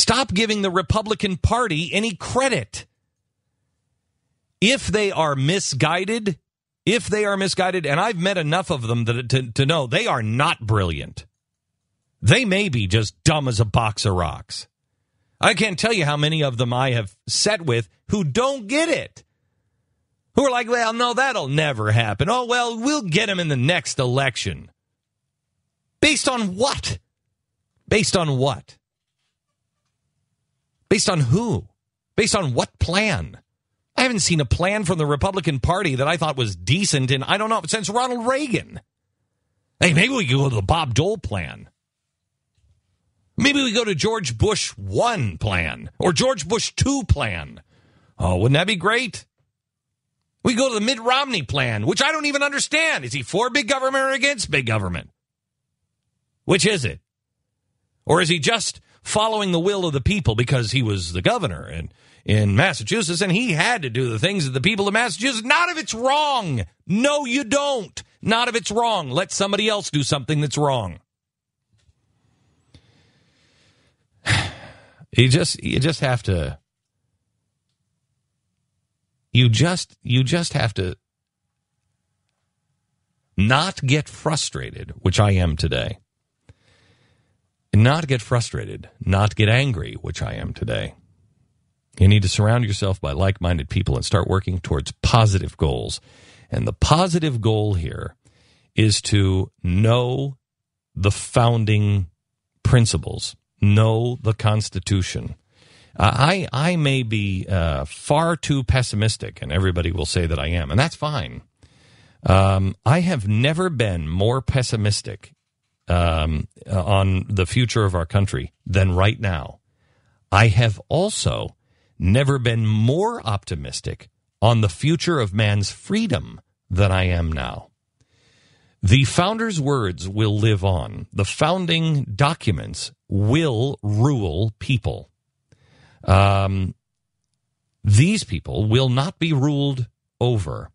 Stop giving the Republican Party any credit. If they are misguided, and I've met enough of them to know they are not brilliant. They may be just dumb as a box of rocks. I can't tell you how many of them I have sat with who don't get it. Who are like, well, no, that'll never happen. Oh, well, we'll get him in the next election. Based on what? Based on what? Based on who? Based on what plan? I haven't seen a plan from the Republican Party that I thought was decent in, I don't know, since Ronald Reagan. Hey, maybe we could go to the Bob Dole plan. Maybe we go to George Bush 1 plan or George Bush 2 plan. Oh, wouldn't that be great? We go to the Mitt Romney plan, which I don't even understand. Is he for big government or against big government? Which is it? Or is he just following the will of the people because he was the governor in Massachusetts and he had to do the things that the people of Massachusetts? Not if it's wrong. No, you don't. Not if it's wrong. Let somebody else do something that's wrong. You just have to. You just have to not get frustrated, which I am today. Not get frustrated, not get angry, which I am today. You need to surround yourself by like-minded people and start working towards positive goals. And the positive goal here is to know the founding principles, know the Constitution. I may be far too pessimistic, and everybody will say that I am, and that's fine. I have never been more pessimistic on the future of our country than right now. I have also never been more optimistic on the future of man's freedom than I am now. The founders' words will live on. The founding documents will rule people. These people will not be ruled over.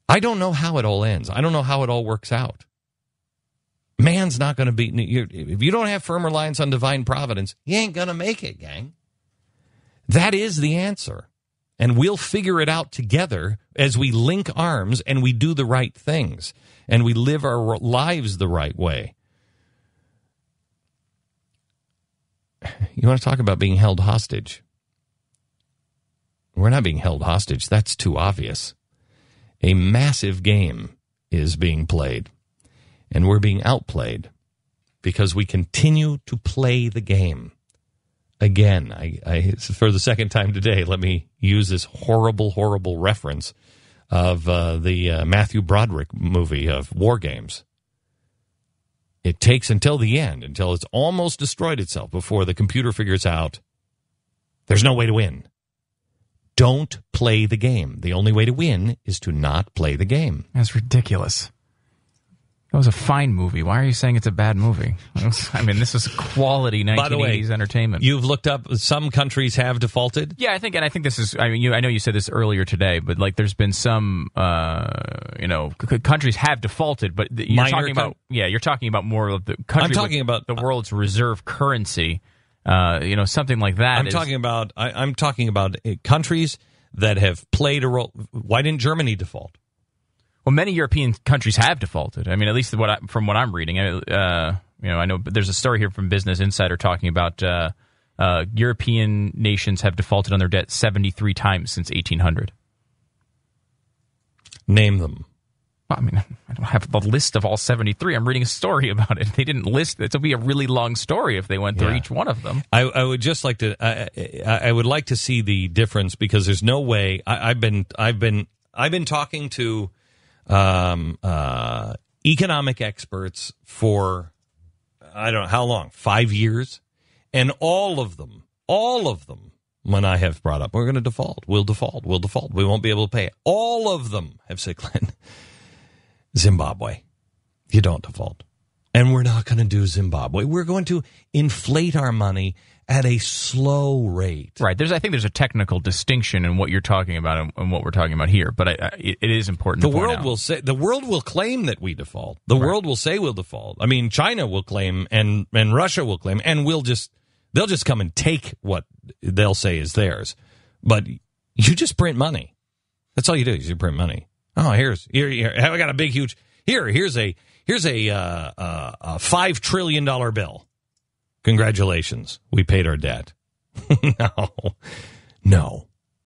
I don't know how it all ends. I don't know how it all works out. Man's not going to be... If you don't have firm reliance on divine providence, you ain't going to make it, gang. That is the answer. And we'll figure it out together as we link arms and we do the right things and we live our lives the right way. You want to talk about being held hostage? We're not being held hostage. That's too obvious. A massive game is being played, and we're being outplayed because we continue to play the game. Again, I for the second time today, let me use this horrible, horrible reference of the Matthew Broderick movie of War Games. It takes until the end, until it's almost destroyed itself before the computer figures out there's no way to win. Don't play the game. The only way to win is to not play the game. That's ridiculous. That was a fine movie. Why are you saying it's a bad movie? This is quality 1980s By the way, entertainment. You've looked up some countries have defaulted? Yeah, I think this is. I know you said this earlier today, but there's been some, countries have defaulted, but you're talking about more of the countries. I'm talking about the world's reserve currency. Something like that. I'm talking about countries that have played a role. Why didn't Germany default? Well, many European countries have defaulted. At least from what I'm reading. I know there's a story here from Business Insider talking about European nations have defaulted on their debt 73 times since 1800. Name them. Well, I don't have the list of all 73. I'm reading a story about it. They didn't list it. It would be a really long story if they went through each one of them. I would just like to. I would like to see the difference because there's no way. I've been talking to economic experts for I don't know how long, 5 years, and all of them, when I have brought up, we're going to default, we'll default, we won't be able to pay it. All of them have said, Glenn, Zimbabwe, you don't default. And we're not going to do Zimbabwe. We're going to inflate our money at a slow rate. Right. I think there's a technical distinction in what you're talking about and what we're talking about here, but it is important to point out. The world will claim that we default. The world will say we'll default. China will claim and Russia will claim, and They'll just come and take what they'll say is theirs. But you just print money. That's all you do is you print money. Oh, here. I got a big, huge. Here's a $5 trillion bill. Congratulations, we paid our debt. No.